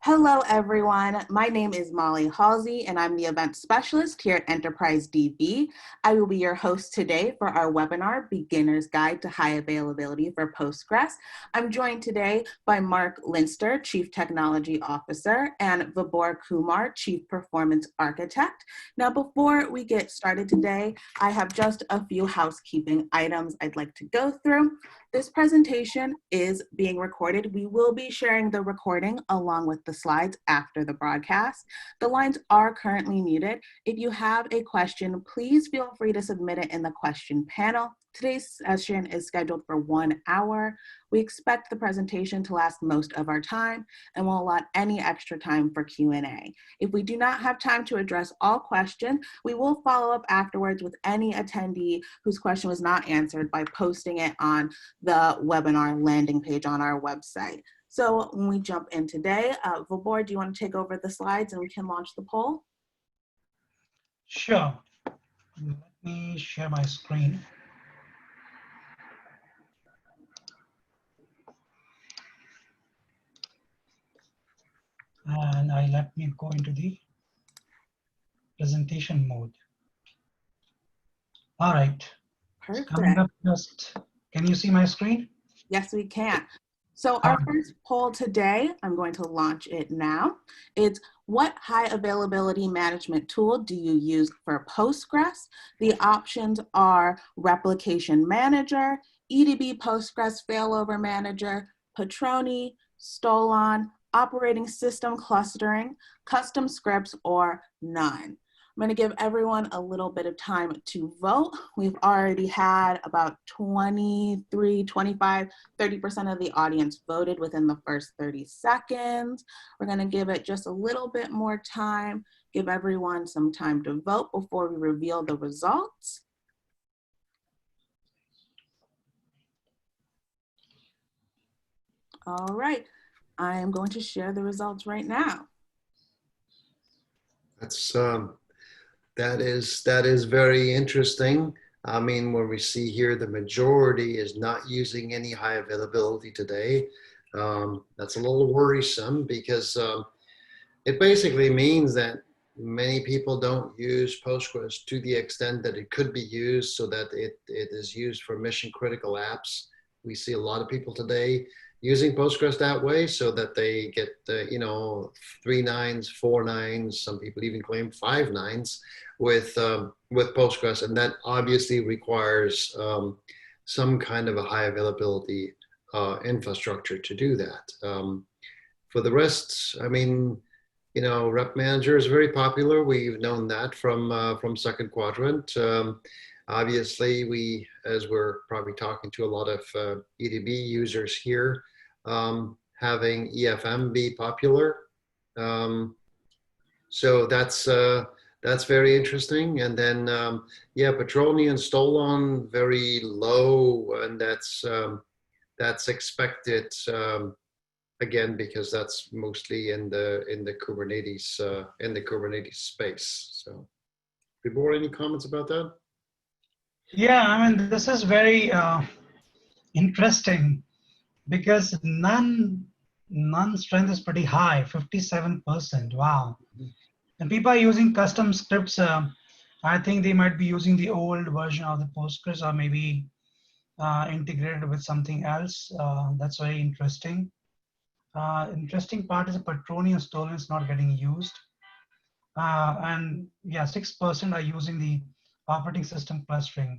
Hello, everyone. My name is Molly Halsey, and I'm the event specialist here at Enterprise DB. I will be your host today for our webinar, Beginner's Guide to High Availability for Postgres. I'm joined today by Mark Linster, Chief Technology Officer, and Vibhor Kumar, Chief Performance Architect. Now, before we get started today, I have just a few housekeeping items I'd like to go through. This presentation is being recorded. We will be sharing the recording along with the slides after the broadcast. The lines are currently muted. If you have a question, please feel free to submit it in the question panel. Today's session is scheduled for 1 hour. We expect the presentation to last most of our time and will allot any extra time for Q&A. If we do not have time to address all questions, we will follow up afterwards with any attendee whose question was not answered by posting it on the webinar landing page on our website. So when we jump in today, Vibhor, do you want to take over the slides and we can launch the poll? Sure. Let me share my screen. And let me go into the presentation mode. All right. Perfect. Coming up just, can you see my screen? Yes, we can. So our first poll today, I'm going to launch it now. It's what high availability management tool do you use for Postgres? The options are Replication Manager, EDB Postgres Failover Manager, Patroni, Stolon, Operating System Clustering, Custom Scripts, or none. I'm going to give everyone a little bit of time to vote. We've already had about 23, 25, 30% of the audience voted within the first 30 seconds. We're going to give it just a little bit more time, give everyone some time to vote before we reveal the results. All right, I am going to share the results right now. That is very interesting. I mean, when we see here, the majority is not using any high availability today. That's a little worrisome because it basically means that many people don't use Postgres to the extent that it could be used, so that it is used for mission critical apps. We see a lot of people today using Postgres that way, so that they get, 3 nines, 4 nines, some people even claim 5 nines with Postgres, and that obviously requires some kind of a high availability infrastructure to do that. For the rest, I mean, Rep Manager is very popular. We've known that from Second Quadrant. Obviously, as we're probably talking to a lot of EDB users here, having EFM be popular. So that's very interesting. And then, Patroni and Stolon very low, and that's expected. Again, because that's mostly in the Kubernetes space. So, Vibhor, any comments about that? Yeah, I mean, this is very interesting because none strength is pretty high, 57%. Wow. And people are using custom scripts. I think they might be using the old version of the Postgres, or maybe integrated with something else. That's very interesting. Interesting part is the Patroni and Stolon is not getting used. And yeah, 6% are using the operating system clustering.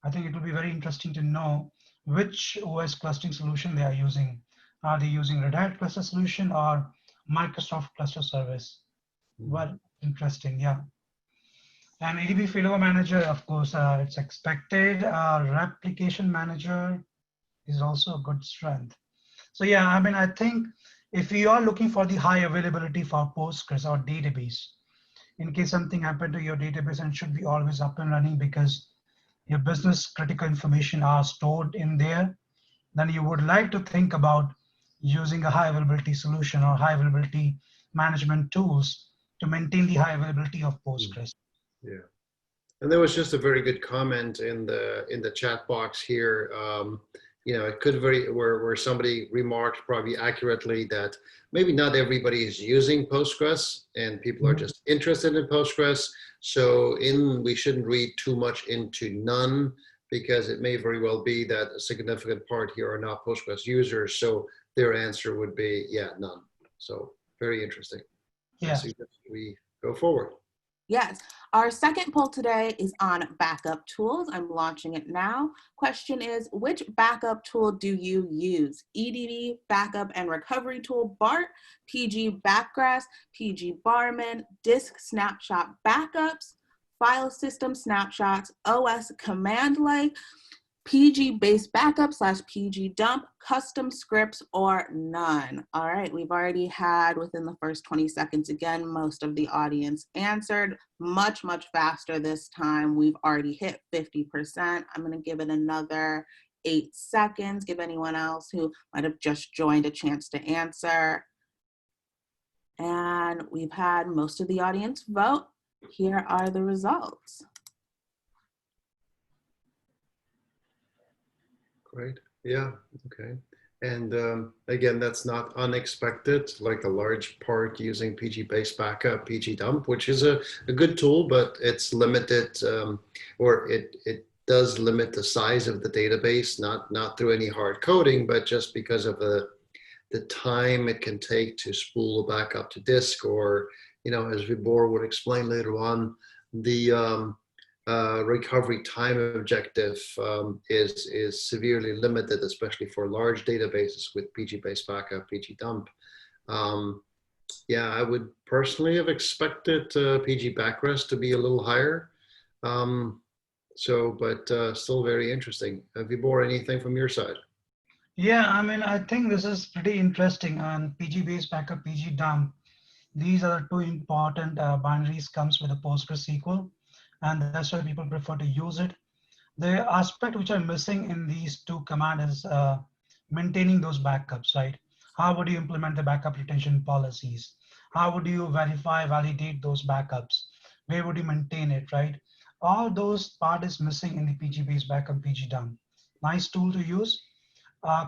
I think it will be very interesting to know which OS clustering solution they are using. Are they using Red Hat cluster solution or Microsoft cluster service? Well, interesting, yeah. And EDB Failover Manager, of course, it's expected. Replication Manager is also a good strength. So yeah, I mean, I think if you are looking for the high availability for Postgres or database, in case something happened to your database and should be always up and running because your business critical information are stored in there, then you would like to think about using a high availability solution or high availability management tools to maintain the high availability of Postgres. Yeah, and there was just a very good comment in the chat box here. it could where somebody remarked probably accurately that maybe not everybody is using Postgres and people are just interested in Postgres. So we shouldn't read too much into none, because it may very well be that a significant part here are not Postgres users. So their answer would be, yeah, none. So very interesting. Yeah. I suggest we go forward. Yes. Our second poll today is on backup tools. I'm launching it now. Question is, which backup tool do you use? EDB, Backup and Recovery Tool, BART, PG Backgrass, PG Barman, Disk Snapshot Backups, File System Snapshots, OS Command Line, PG-based backup / PG dump, custom scripts, or none. All right, we've already had within the first 20 seconds, again, most of the audience answered much faster this time. We've already hit 50%. I'm gonna give it another 8 seconds, give anyone else who might have just joined a chance to answer. And we've had most of the audience vote. Here are the results. Great. Yeah. Okay. And again, that's not unexpected, like a large part using PG-based backup, PG dump, which is a good tool, but it's limited, or it does limit the size of the database, not through any hard coding, but just because of the time it can take to spool a backup to disk, or, as Vibor would explain later on, the recovery time objective is severely limited, especially for large databases with PG-based backup, PG dump. Yeah, I would personally have expected PG backrest to be a little higher. But still very interesting. Vibor, anything from your side? Yeah, I mean, I think this is pretty interesting. On PG-based backup, PG dump, these are the two important binaries comes with a PostgreSQL, and that's why people prefer to use it. The aspect which I'm missing in these two commands is maintaining those backups, right? How would you implement the backup retention policies? How would you verify, validate those backups? Where would you maintain it, right? All those part is missing in the PG-based backup, PG dump. Nice tool to use.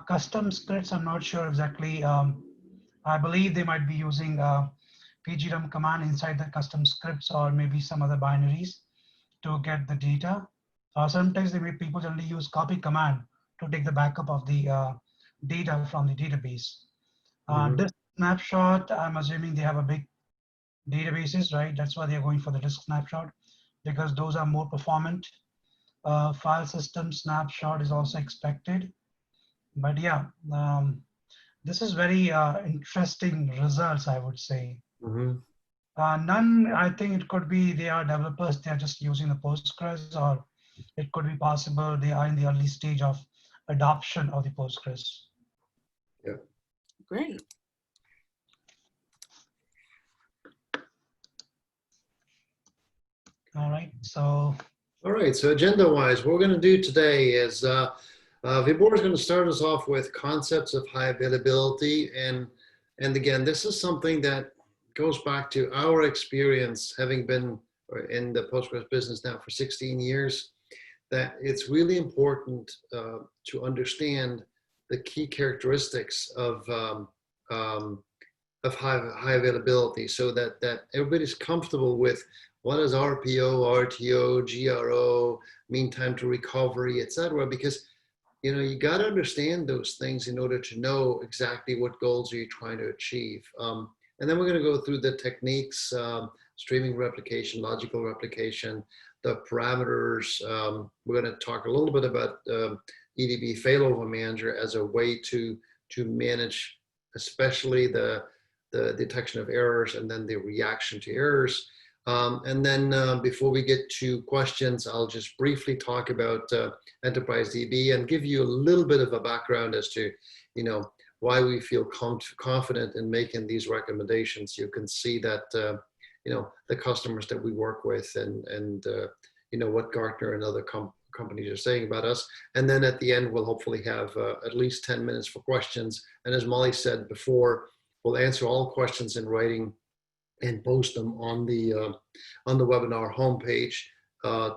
Custom scripts, I'm not sure exactly. I believe they might be using pgdump command inside the custom scripts, or maybe some other binaries to get the data. Sometimes people generally use copy command to take the backup of the data from the database. Disk snapshot, I'm assuming they have a big databases, right? That's why they're going for the disk snapshot, because those are more performant. File system snapshot is also expected. But yeah, this is very interesting results, I would say. None, I think it could be they are developers, they are just using the Postgres, or it could be possible they are in the early stage of adoption of the Postgres. Yeah. Great. All right, so. All right, so agenda-wise, what we're going to do today is Vibor is going to start us off with concepts of high availability, and again, this is something that goes back to our experience, having been in the Postgres business now for 16 years, that it's really important to understand the key characteristics of high availability, so that everybody's comfortable with what is RPO, RTO, GRO, mean time to recovery, etc. Because you got to understand those things in order to know exactly what goals are you trying to achieve. And then we're going to go through the techniques, streaming replication, logical replication, the parameters. We're going to talk a little bit about EDB Failover Manager as a way to manage, especially the detection of errors and then the reaction to errors. And then before we get to questions, I'll just briefly talk about Enterprise DB and give you a little bit of a background as to, why we feel confident in making these recommendations. You can see that, the customers that we work with and what Gartner and other companies are saying about us. And then at the end, we'll hopefully have at least 10 minutes for questions. And as Molly said before, we'll answer all questions in writing and post them on the webinar homepage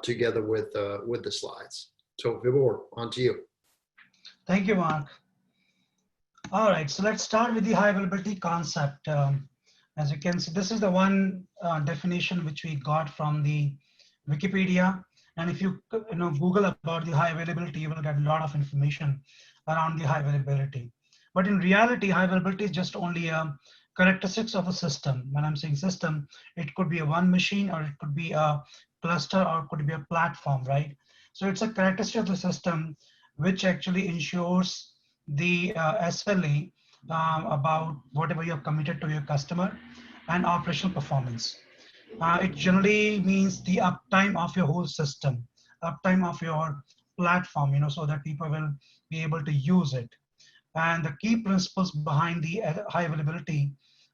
together with the slides. So Vibor, on to you. Thank you, Mark. All right, so let's start with the high availability concept. As you can see, this is the one definition which we got from the Wikipedia. And if you Google about the high availability, you will get a lot of information around the high availability. But in reality, high availability is just only a characteristics of a system. When I'm saying system, it could be a one machine, or it could be a cluster, or it could be a platform, right? So it's a characteristic of the system which actually ensures the SLA about whatever you're committed to your customer and operational performance. It generally means the uptime of your whole system, uptime of your platform, so that people will be able to use it. And the key principles behind the high availability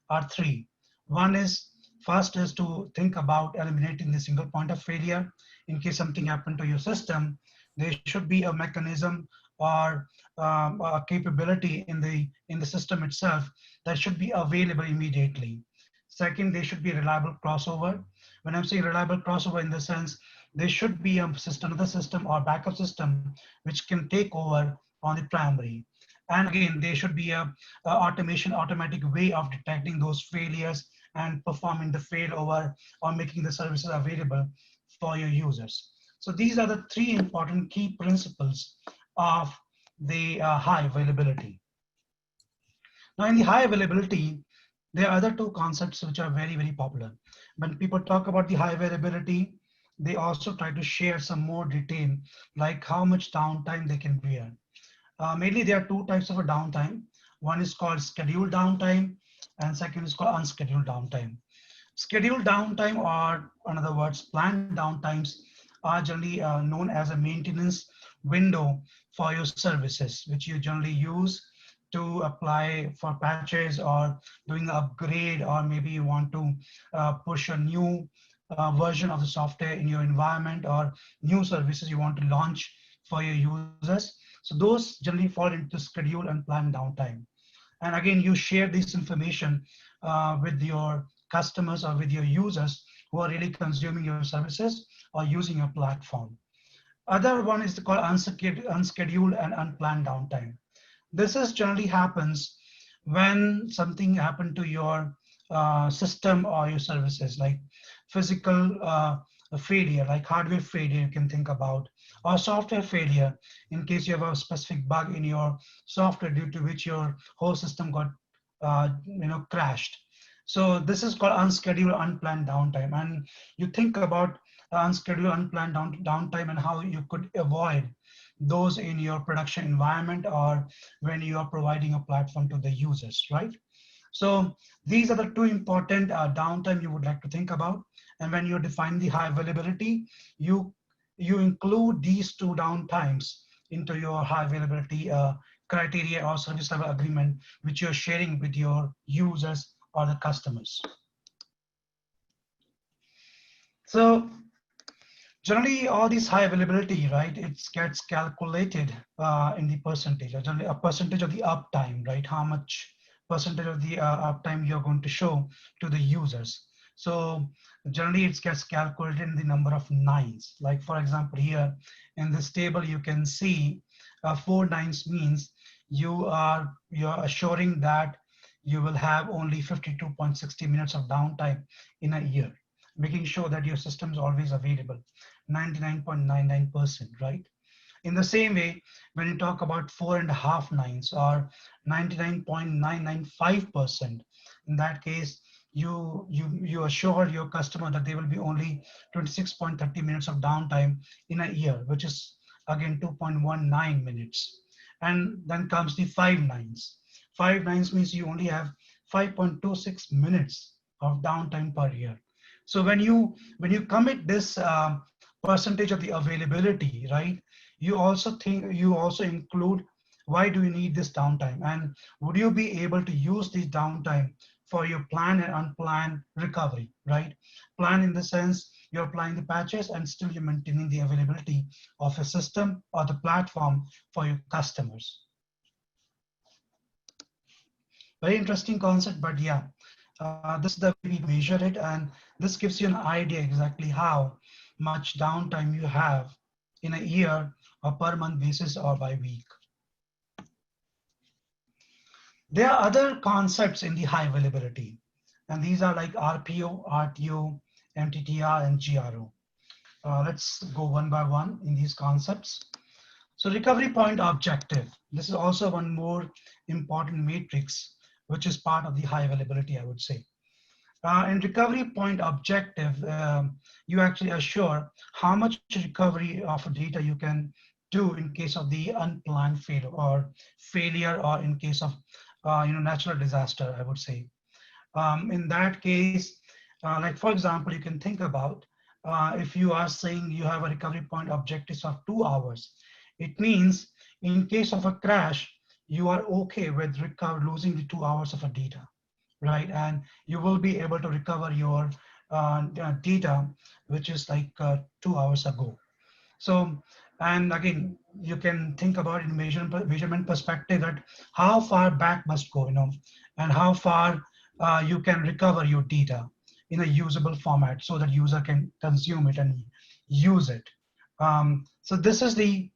are three. One is, first is to think about eliminating the single point of failure. In case something happened to your system, there should be a mechanism or a capability in the system itself that should be available immediately. Second, there should be reliable crossover. When I'm saying reliable crossover, in the sense there should be a system, another system or backup system which can take over on the primary. And again, there should be a automatic way of detecting those failures and performing the failover or making the services available for your users. So these are the three important key principles of the high availability. Now, in the high availability, there are other two concepts which are very, very popular. When people talk about the high availability, they also try to share some more detail, like how much downtime they can bear. Mainly, there are two types of a downtime. One is called scheduled downtime, and second is called unscheduled downtime. Scheduled downtime, or in other words, planned downtimes, are generally known as a maintenance window for your services, which you generally use to apply for patches or doing an upgrade, or maybe you want to push a new version of the software in your environment, or new services you want to launch for your users. So those generally fall into schedule and planned downtime. And again, you share this information with your customers or with your users who are really consuming your services or using your platform. Other one is called unscheduled and unplanned downtime. This is generally happens when something happened to your system or your services, like physical failure, like hardware failure you can think about, or software failure in case you have a specific bug in your software due to which your whole system got crashed. So this is called unscheduled unplanned downtime. And you think about unscheduled unplanned downtime and how you could avoid those in your production environment or when you are providing a platform to the users, right? So these are the two important downtime you would like to think about. And when you define the high availability, you include these two downtimes into your high availability criteria or service level agreement, which you're sharing with your users or the customers. So generally, all these high availability, right, it gets calculated in the percentage, or generally a percentage of the uptime, right? How much percentage of the uptime you're going to show to the users. So generally, it gets calculated in the number of nines. Like for example, here in this table, you can see 4 nines means you're assuring that you will have only 52.60 minutes of downtime in a year, making sure that your system is always available. 99.99%, right? In the same way, when you talk about 4.5 nines or 99.995%, in that case, you assure your customer that there will be only 26.30 minutes of downtime in a year, which is again 2.19 minutes. And then comes the 5 nines. 5 nines means you only have 5.26 minutes of downtime per year. So when you commit this percentage of the availability, right? You also include why do you need this downtime, and would you be able to use this downtime for your planned and unplanned recovery, right? Plan in the sense you're applying the patches and still you're maintaining the availability of a system or the platform for your customers. Very interesting concept, but yeah, this is the way we measure it, and this gives you an idea exactly how much downtime you have in a year or per month basis or by week. There are other concepts in the high availability, and these are like RPO, RTO, MTTR, and GRO. Let's go one by one in these concepts. So recovery point objective. This is also one more important matrix, which is part of the high availability, I would say. In recovery point objective, you actually assure how much recovery of data you can do in case of the unplanned failure, or in case of natural disaster, I would say. In that case, like for example, you can think about if you are saying you have a recovery point objectives of 2 hours, it means in case of a crash, you are okay with losing the 2 hours of a data, right? And you will be able to recover your data, which is like 2 hours ago. So, and again, you can think about in measurement perspective that how far back must go, and how far you can recover your data in a usable format so that user can consume it and use it. So this is the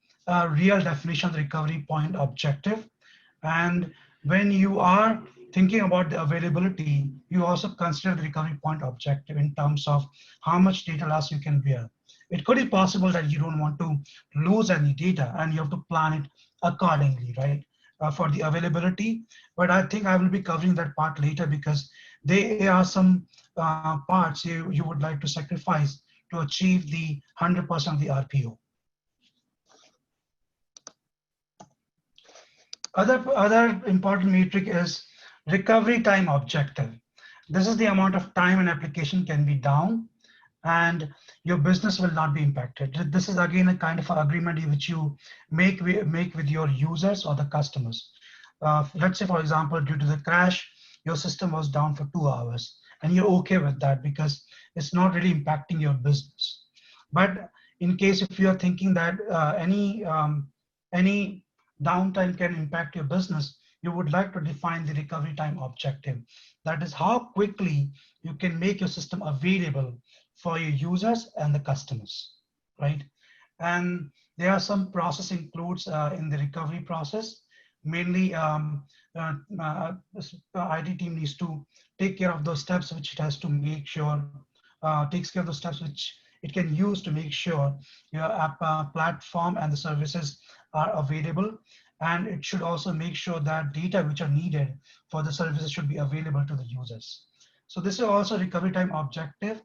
real definition of the recovery point objective. And when you are thinking about the availability, you also consider the recovery point objective in terms of how much data loss you can bear. It could be possible that you don't want to lose any data and you have to plan it accordingly, right? For the availability, but I think I will be covering that part later because there are some parts you would like to sacrifice to achieve the 100% of the RPO. Other important metric is recovery time objective. This is the amount of time an application can be down and your business will not be impacted. This is again a kind of agreement which you make with your users or the customers. Let's say, for example, due to the crash, your system was down for 2 hours and you're okay with that because it's not really impacting your business. But in case if you are thinking that any downtime can impact your business, you would like to define the recovery time objective. That is how quickly you can make your system available for your users and the customers, right? And there are some process includes in the recovery process. Mainly, IT team needs to take care of those steps which it has to make sure, takes care of the steps which it can use to make sure your app platform and the services are available. And it should also make sure that data which are needed for the services should be available to the users. So this is also recovery time objective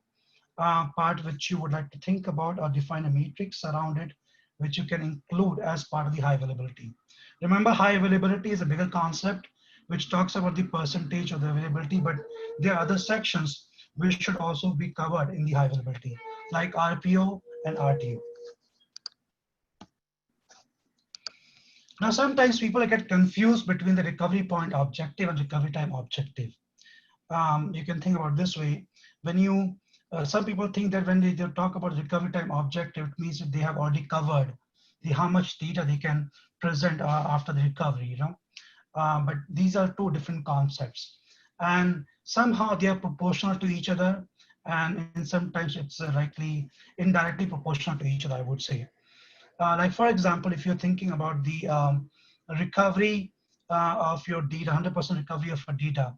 part which you would like to think about or define a matrix around it, which you can include as part of the high availability. Remember, high availability is a bigger concept which talks about the percentage of the availability, but there are other sections which should also be covered in the high availability, like RPO and RTO. Now, sometimes people get confused between the recovery point objective and recovery time objective. You can think about this way. When you, some people think that when they talk about recovery time objective, it means that they have already covered how much data they can present after the recovery, but these are two different concepts. And somehow they are proportional to each other. And sometimes it's indirectly proportional to each other, I would say. Like for example, if you're thinking about the recovery of your data, 100% recovery of your data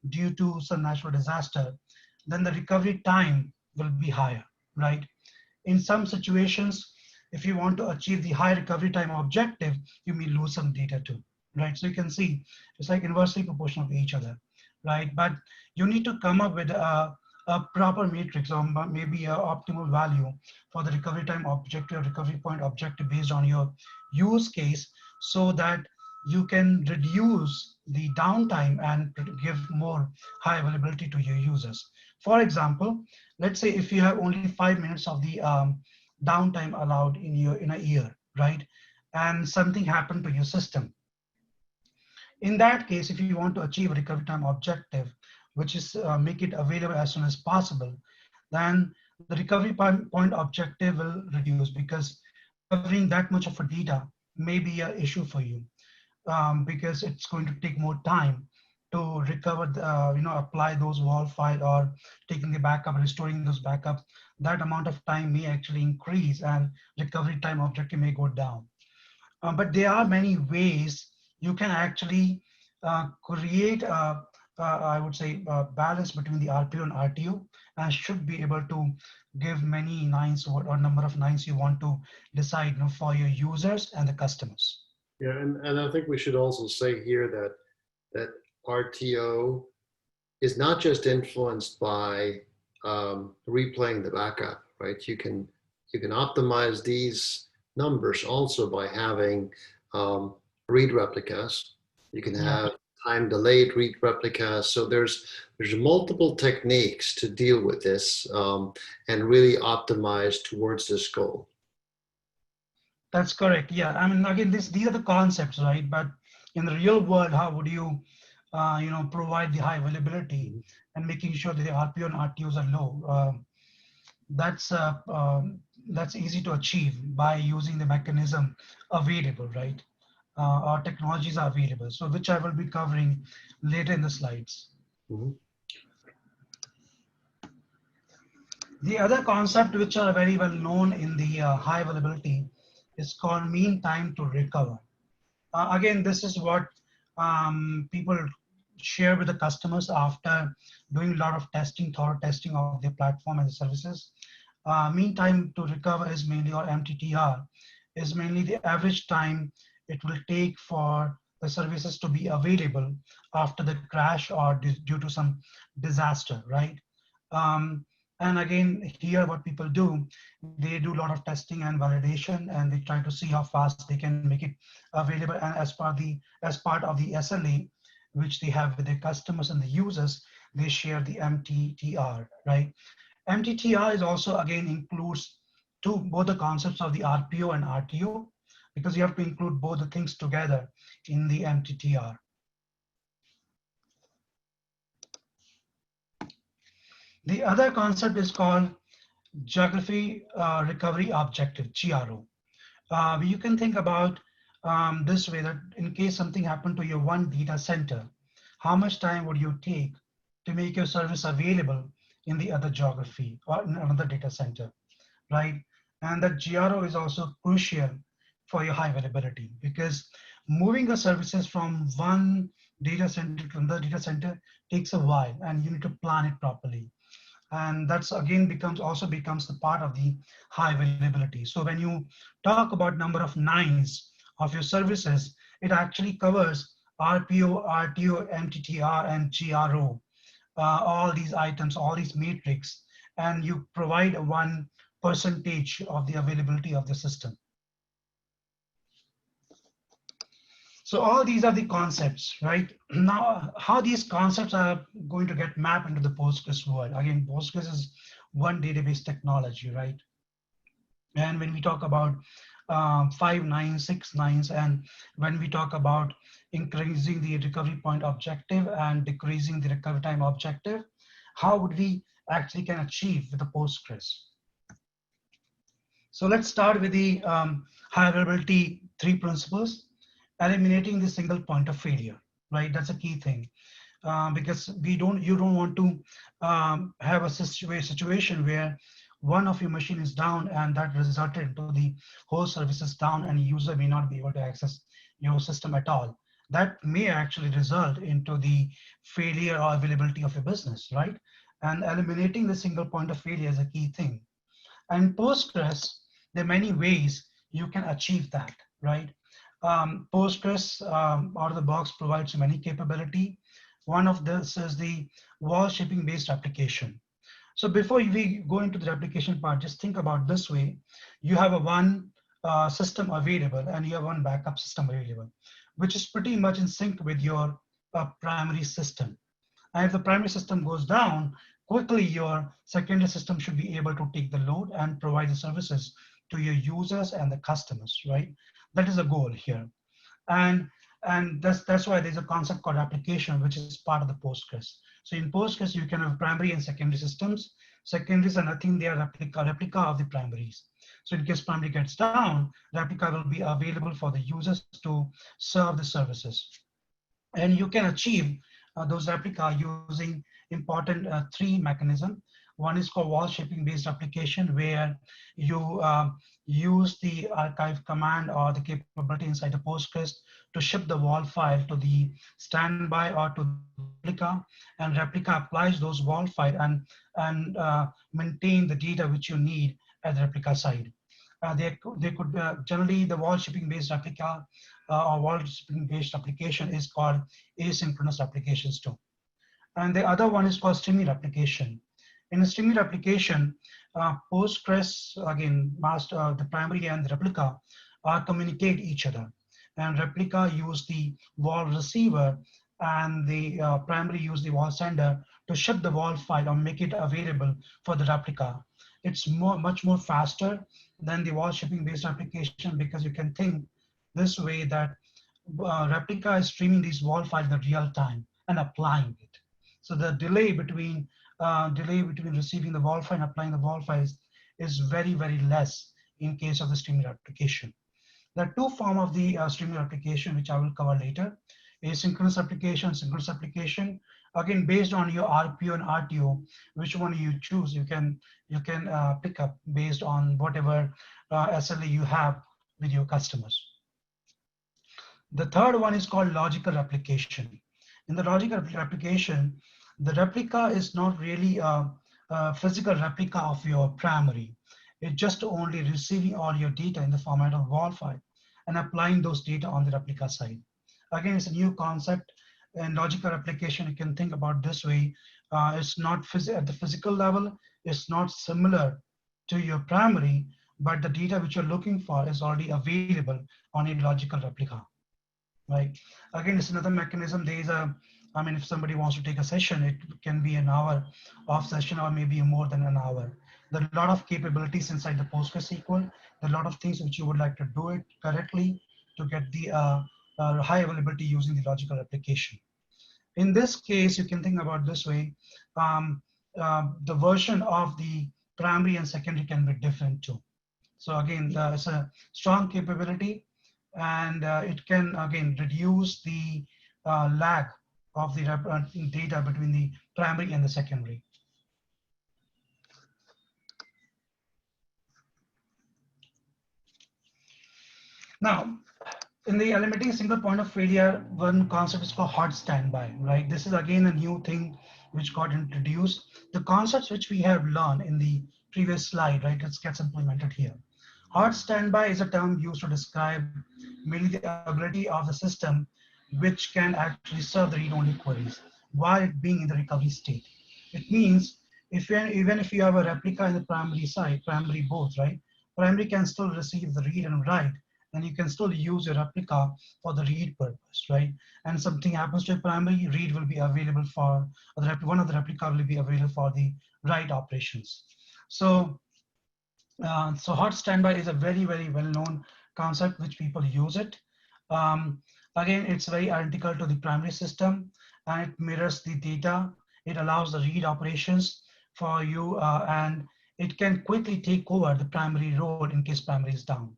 due to some natural disaster, then the recovery time will be higher, right? In some situations, if you want to achieve the high recovery time objective, you may lose some data too, right? So you can see it's like inversely proportional to each other, right? But you need to come up with a proper matrix or maybe an optimal value for the recovery time objective, recovery point objective based on your use case so that you can reduce the downtime and give more high availability to your users. For example, let's say if you have only 5 minutes of the downtime allowed in a year, right? And something happened to your system. In that case, if you want to achieve a recovery time objective, which is make it available as soon as possible, then the recovery point objective will reduce because recovering that much of a data may be an issue for you because it's going to take more time to recover, apply those WAL file or taking the backup, restoring those backups. That amount of time may actually increase and recovery time objective may go down. But there are many ways you can actually create I would say balance between the RPO and RTO, and should be able to give many nines or number of nines you want to decide, you know, for your users and the customers. Yeah, and I think we should also say here that RTO is not just influenced by replaying the backup, right? You can optimize these numbers also by having read replicas. You can Yeah, have time delayed read replicas. So there's multiple techniques to deal with this and really optimize towards this goal. that's correct. Yeah, I mean, again, these are the concepts, right? But in the real world, how would you, you know, provide the high availability and making sure that the RPO and RTOs are low? That's that's easy to achieve by using the mechanism available, right? Our technologies are available, so which I will be covering later in the slides. Mhm. The other concept which are very well known in the high availability is called mean time to recover. Again, this is what people share with the customers after doing a lot of testing, thorough testing of their platform and the services. Mean time to recover is mainly, or MTTR, is mainly the average time it will take for the services to be available after the crash or due to some disaster, right? Um, and again, here what people do, they do a lot of testing and validation, and they try to see how fast they can make it available. And as part of the SLA, which they have with their customers and the users, they share the MTTR, right? MTTR is also again includes both the concepts of the RPO and RTO, because you have to include both the things together in the MTTR. The other concept is called Geography Recovery Objective, GRO. You can think about this way, that in case something happened to your one data center, how much time would you take to make your service available in the other geography or in another data center, right? And that GRO is also crucial for your high availability, because moving the services from one data center to another data center takes a while, and you need to plan it properly. And that's again becomes the part of the high availability. So when you talk about number of nines of your services, it actually covers RPO, RTO, MTTR, and GRO, all these items, all these matrix, and you provide a 1% of the availability of the system. So all these are the concepts, right? Now, how these concepts are going to get mapped into the Postgres world. Again, Postgres is one database technology, right? And when we talk about 5 nines, 6 nines, and when we talk about increasing the recovery point objective and decreasing the recovery time objective, how would we actually can achieve with the Postgres? So let's start with the high availability 3 principles. Eliminating the single point of failure, right? That's a key thing, because you don't want to have a situation where one of your machine is down and that resulted into the whole service is down and user may not be able to access your system at all. That may actually result into the failure or availability of your business, right? And eliminating the single point of failure is a key thing. And Postgres, there are many ways you can achieve that, right? Postgres out of the box provides many capability. One of this is the wall shipping based application. So before we go into the replication part, just think about this way. You have a one system available and you have one backup system available, which is pretty much in sync with your primary system. And if the primary system goes down, quickly your secondary system should be able to take the load and provide the services to your users and the customers, right? That is the goal here. And that's why there's a concept called application, which is part of the Postgres. So in Postgres, you can have primary and secondary systems. Secondaries are nothing, they are replica of the primaries. So in case primary gets down, replica will be available for the users to serve the services. And you can achieve those replica using important 3 mechanism. One is called wall shipping based application, where you use the archive command or the capability inside the Postgres to ship the wall file to the standby or to the replica, and replica applies those wall file and maintain the data which you need at the replica side. They could generally, the wall shipping based replica or wall shipping based application is called asynchronous applications too. And the other one is called streaming replication. In a streaming replication, Postgres, again, the primary and the replica communicate each other. And replica use the wall receiver, and the primary use the wall sender to ship the wall file or make it available for the replica. It's much more faster than the wall shipping based application, because you can think this way that replica is streaming these wall files in real time and applying it. So the delay between receiving the wall file and applying the wall files is very less in case of the streaming application. There are two forms of the streaming application which I will cover later: asynchronous application, synchronous application. Again, based on your RPO and RTO, which one you choose, you can pick up based on whatever SLA you have with your customers. The third one is called logical replication. In the logical replication, the replica is not really a physical replica of your primary. It's just only receiving all your data in the format of WAL file and applying those data on the replica side. Again, it's a new concept. In logical replication, you can think about this way. It's not at the physical level, it's not similar to your primary, but the data which you're looking for is already available on a logical replica. Right. Again, it's another mechanism. I mean, if somebody wants to take a session, it can be an hour of session or maybe more than an hour. There are a lot of capabilities inside the PostgreSQL. There are a lot of things which you would like to do it correctly to get the high availability using the logical replication. In this case, you can think about this way. The version of the primary and secondary can be different too. So again, it's a strong capability, and it can again reduce the lag of the data between the primary and the secondary. Now, in the eliminating single point of failure, one concept is called hot standby, right? This is again a new thing which got introduced. The concepts which we have learned in the previous slide, right, it gets implemented here. Hot standby is a term used to describe mainly the ability of the system which can actually serve the read-only queries while it being in the recovery state. It means even if you have a replica in the primary side, primary both, right? Primary can still receive the read and write, and you can still use your replica for the read purpose, right? And something happens to a primary, read will be available for, one of the replica will be available for the write operations. So hot standby is a very well-known concept which people use it. Again, it's very identical to the primary system, and it mirrors the data. It allows the read operations for you, and it can quickly take over the primary role in case primary is down.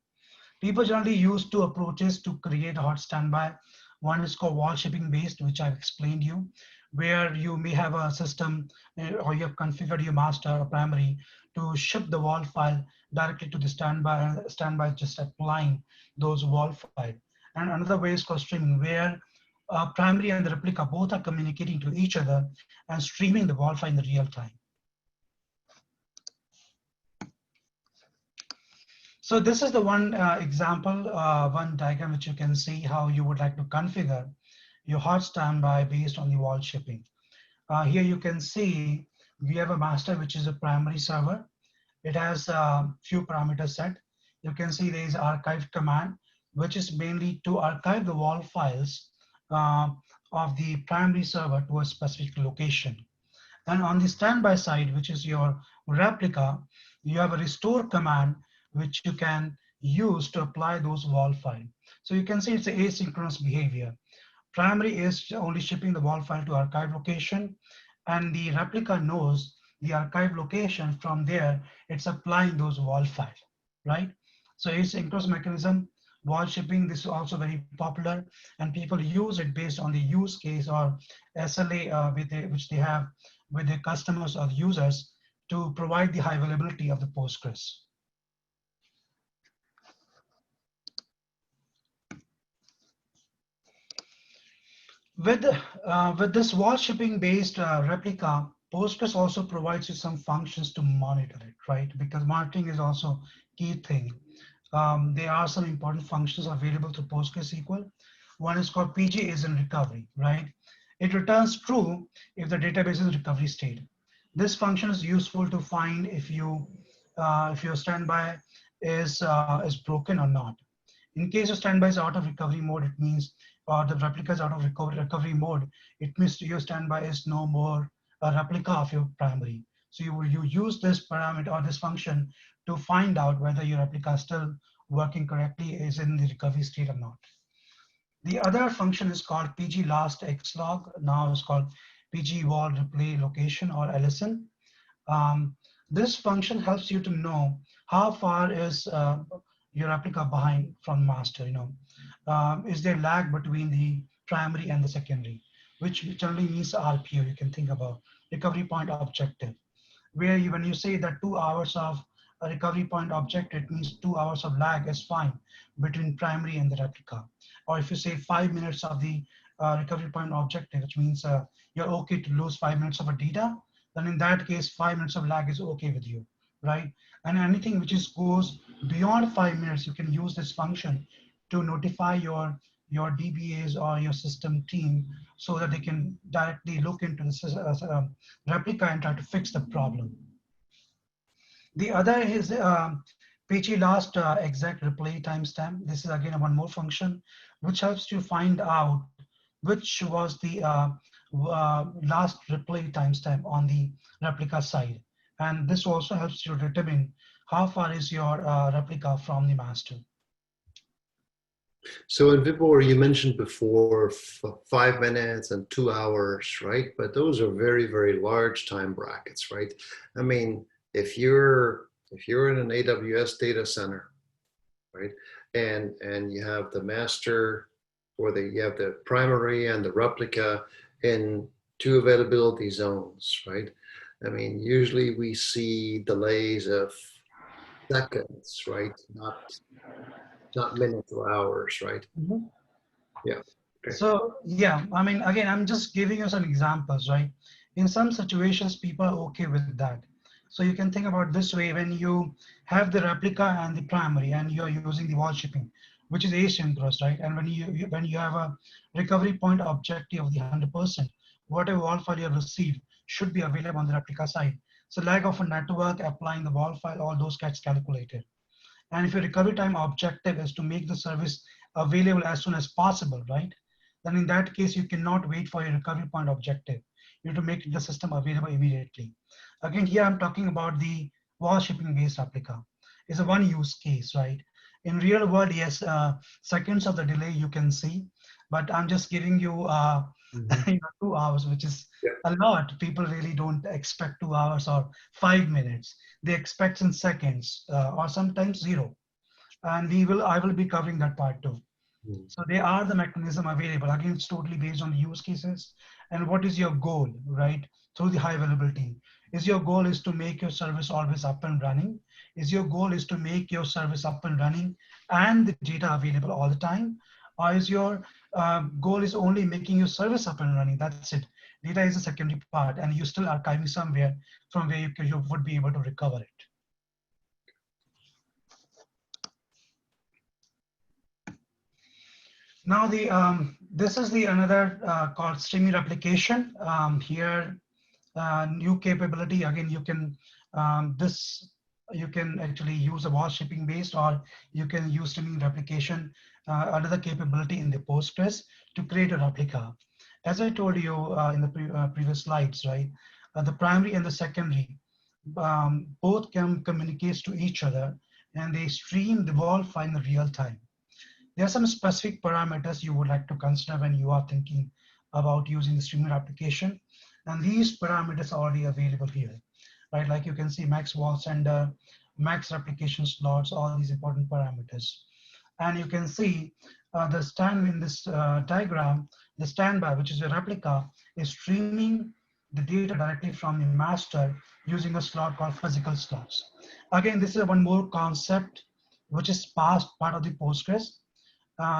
People generally use two approaches to create a hot standby. One is called wall shipping based, which I've explained you, where you may have a system or you have configured your master or primary to ship the wall file directly to the standby just applying those wall file. And another way is called streaming, where primary and the replica both are communicating to each other and streaming the wall file in the real time. So this is the one example, one diagram which you can see how you would like to configure your hot standby based on the wall shipping. Here you can see we have a master, which is a primary server. It has a few parameters set. You can see there is archive command, which is mainly to archive the wall files of the primary server to a specific location. And on the standby side, which is your replica, you have a restore command, which you can use to apply those wall file. So you can see it's an asynchronous behavior. Primary is only shipping the wall file to archive location, and the replica knows the archive location. From there, it's applying those wall file, right? So asynchronous mechanism, wall shipping, this is also very popular, and people use it based on the use case or SLA which they have with their customers or users to provide the high availability of the Postgres. With this wall shipping based replica, Postgres also provides you some functions to monitor it, right? Because monitoring is also key thing. There are some important functions available to PostgreSQL. One is called PG is in recovery, right? It returns true if the database is in recovery state. This function is useful to find if your standby is broken or not. In case your standby is out of recovery mode, it means the replica is out of recovery mode. It means your standby is no more a replica of your primary. So you use this parameter or this function to find out whether your replica is still working correctly, is in the recovery state or not. The other function is called pg last xlog. Now it's called pg wall replay location or LSN. This function helps you to know how far is your replica behind from master. Is there lag between the primary and the secondary, which generally means RPO. You can think about recovery point objective, where when you say that 2 hours of a recovery point objective, it means 2 hours of lag is fine between primary and the replica. Or if you say 5 minutes of the recovery point objective, which means you're okay to lose 5 minutes of a data, then in that case, 5 minutes of lag is okay with you, right? And anything which goes beyond 5 minutes, you can use this function to notify your DBAs or your system team so that they can directly look into the replica and try to fix the problem. The other is PG last exact replay timestamp. This is again one more function which helps you find out which was the last replay timestamp on the replica side. And this also helps you determine how far is your replica from the master. So in Vibor, you mentioned before 5 minutes and 2 hours, right? But those are very, very large time brackets, right? I mean, if you're in an AWS data center, right, and you have the master, or you have the primary and the replica in 2 availability zones, right? I mean, usually we see delays of seconds, right? Not minutes or hours, right? Mm-hmm. Yeah. Okay. So yeah, I mean, again, I'm just giving you some examples, right? In some situations, people are okay with that. So you can think about this way: when you have the replica and the primary, and you're using the wall shipping, which is asynchronous, right? And when you have a recovery point objective of the 100%, whatever wall file you have received should be available on the replica side. So lag of a network, applying the wall file, all those gets calculated. And if your recovery time objective is to make the service available as soon as possible, right? Then in that case, you cannot wait for your recovery point objective. You have to make the system available immediately. Again, here I'm talking about the wall shipping based replica. It's a one use case, right? In real world, yes, seconds of the delay you can see, but I'm just giving you, Mhm. 2 hours, which is Yeah. a lot. People really don't expect 2 hours or 5 minutes. They expect in seconds or sometimes zero. And I will be covering that part too. Mhm. So they are the mechanism available. Again, it's totally based on the use cases and what is your goal, right? Through the high availability. Is your goal is to make your service always up and running? Is your goal is to make your service up and running and the data available all the time? Or is your goal is only making your service up and running? That's it. Data is a secondary part, and you still archiving somewhere from where you would be able to recover it. Now this is the another called streaming replication. Here, new capability. Again, you can you can actually use a wall shipping based, or you can use streaming replication, another capability in the Postgres to create a replica. As I told you in the previous slides, right? The primary and the secondary both can communicate to each other, and they stream the wall file in real time. There are some specific parameters you would like to consider when you are thinking about using the streamer application. And these parameters are already available here, right? Like you can see max wall sender, max replication slots, all these important parameters. And you can see the stand in this diagram, the standby, which is a replica, is streaming the data directly from the master using a slot called physical slots. Again, this is one more concept which is past part of the Postgres.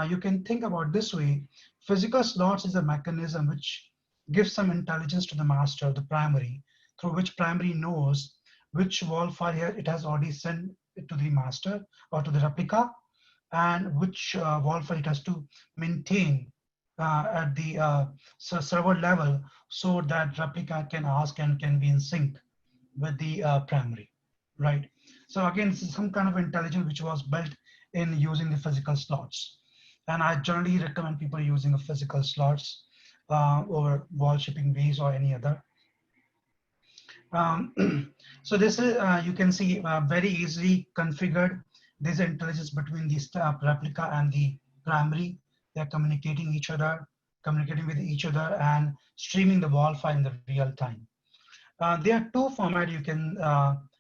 You can think about this way. Physical slots is a mechanism which gives some intelligence to the master, the primary, through which primary knows which WAL file it has already sent it to the master or to the replica, and which WAL file it has to maintain at the server level so that replica can ask and can be in sync with the primary, right? So again, this is some kind of intelligence which was built in using the physical slots. And I generally recommend people using the physical slots over wall shipping base or any other. So this is, you can see very easily configured. There's intelligence between the replica and the primary. They're communicating communicating with each other and streaming the WAL file in the real time. There are two formats you can,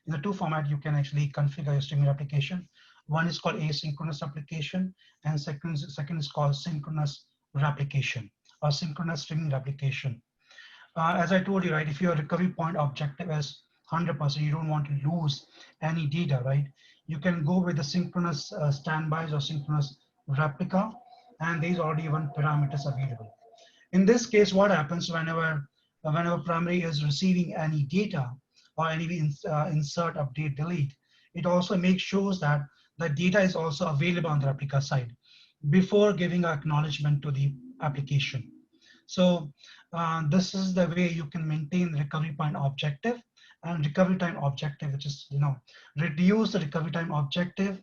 in the two format you can actually configure your streaming application. One is called asynchronous application, and second is called synchronous replication or synchronous streaming replication. As I told you, right, if your recovery point objective is 100%, you don't want to lose any data, right? You can go with the synchronous standbys or synchronous replica, and there's already one parameters available. In this case, what happens whenever primary is receiving any data or any insert, update, delete, it also makes sure that the data is also available on the replica side before giving acknowledgement to the application. So this is the way you can maintain recovery point objective and recovery time objective, which is, reduce the recovery time objective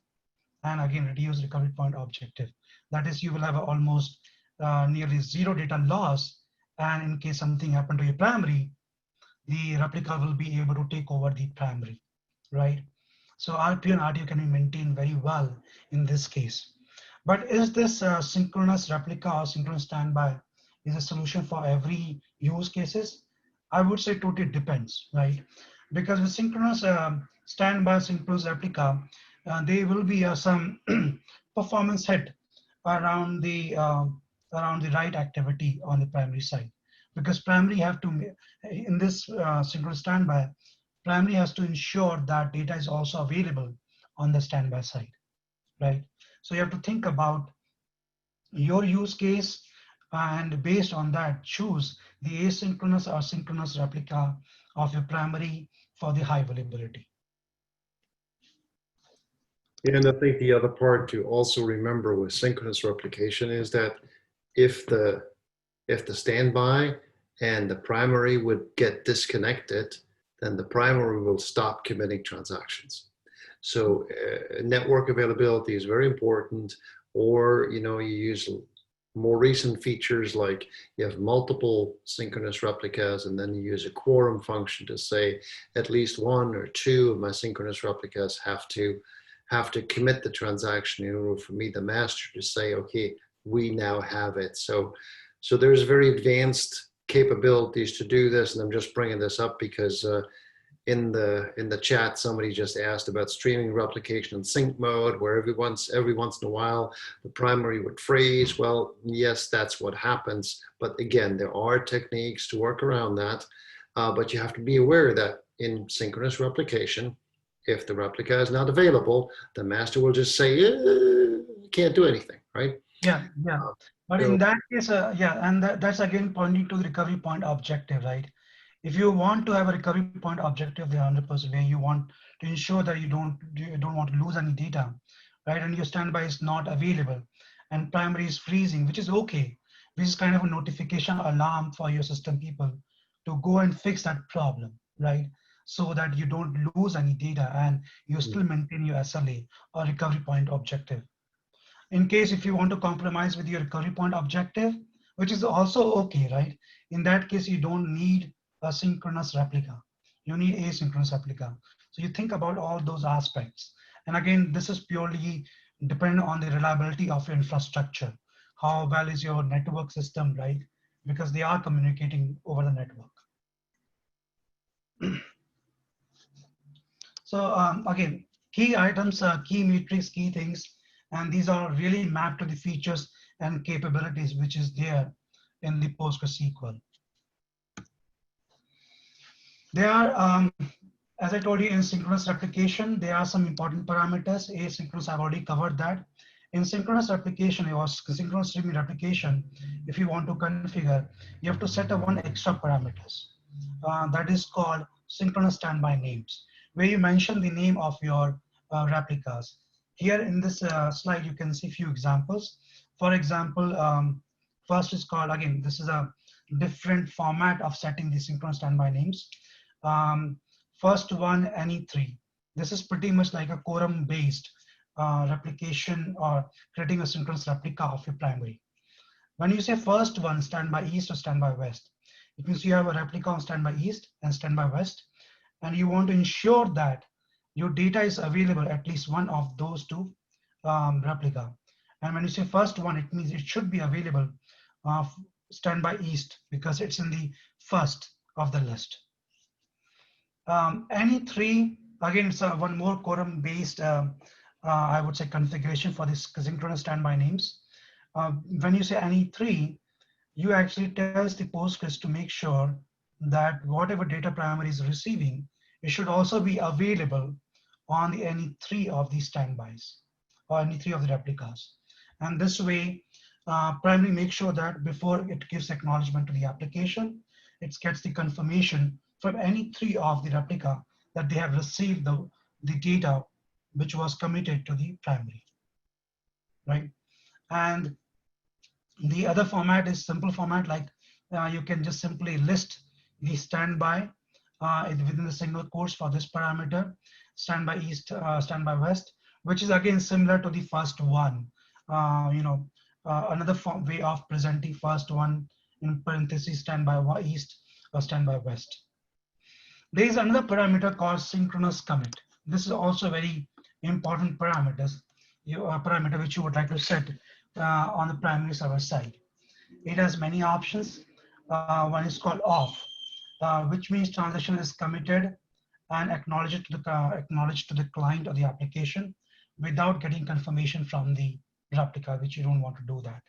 and again reduce recovery point objective. That is, you will have almost nearly zero data loss, and in case something happened to your primary, the replica will be able to take over the primary, right? So RP and RTO can be maintained very well in this case. But is this synchronous replica or synchronous standby is a solution for every use cases? I would say totally depends, right? Because with synchronous standby, synchronous replica, there will be some performance hit around the write activity on the primary side, because primary have to, in this synchronous standby, primary has to ensure that data is also available on the standby side, right? So you have to think about your use case, and based on that, choose the asynchronous or synchronous replica of your primary for the high availability. And I think the other part to also remember with synchronous replication is that if the standby and the primary would get disconnected, then the primary will stop committing transactions. So network availability is very important. Or you use more recent features like you have multiple synchronous replicas, and then you use a quorum function to say at least one or two of my synchronous replicas have to commit the transaction in order for me, the master, to say, okay, we now have it. So there's very advanced capabilities to do this, and I'm just bringing this up because in the chat somebody just asked about streaming replication in sync mode, where every once in a while the primary would freeze. Well, yes, that's what happens, but again, there are techniques to work around that, but you have to be aware that in synchronous replication, if the replica is not available, the master will just say, you can't do anything, right? Yeah. But in that case, and that's again pointing to the recovery point objective, right? If you want to have a recovery point objective, the 100% where you want to ensure that you don't want to lose any data, right? And your standby is not available, and primary is freezing, which is okay. This is kind of a notification alarm for your system people to go and fix that problem, right? So that you don't lose any data and you still maintain your SLA or recovery point objective. In case if you want to compromise with your recovery point objective, which is also okay, right? In that case, you don't need a synchronous replica. You need asynchronous replica. So you think about all those aspects. And again, this is purely dependent on the reliability of your infrastructure. How well is your network system, right? Because they are communicating over the network. So again, key items, key metrics, key things, and these are really mapped to the features and capabilities which is there in the PostgreSQL. There are, as I told you, in synchronous replication, there are some important parameters. Asynchronous, I've already covered that. In synchronous replication or synchronous streaming replication, if you want to configure, you have to set up one extra parameters. That is called synchronous standby names, where you mention the name of your replicas. Here in this slide, you can see a few examples. For example, first is called, again, this is a different format of setting the synchronous standby names. First one, any three. This is pretty much like a quorum based replication or creating a synchronous replica of your primary. When you say first one, standby east or standby west, it means you have a replica on standby east and standby west, and you want to ensure that your data is available at least one of those two replica. And when you say first one, it means it should be available standby east because it's in the first of the list. Any three, again, it's one more quorum based, I would say, configuration for this synchronous standby names. When you say any three, you actually tells the Postgres to make sure that whatever data primary is receiving, it should also be available on the any three of these standbys or any three of the replicas. And this way, primary makes sure that before it gives acknowledgement to the application, it gets the confirmation from any three of the replica that they have received the data which was committed to the primary, right? And the other format is simple format, like you can just simply list the standby within the single quotes for this parameter, standby east, standby west, which is again similar to the first one. Another way of presenting first one in parentheses standby east or standby west. There is another parameter called synchronous commit. This is also a very important parameter which you would like to set on the primary server side. It has many options. One is called off, which means transaction is committed and acknowledged to the client or the application without getting confirmation from the replica, which you don't want to do that,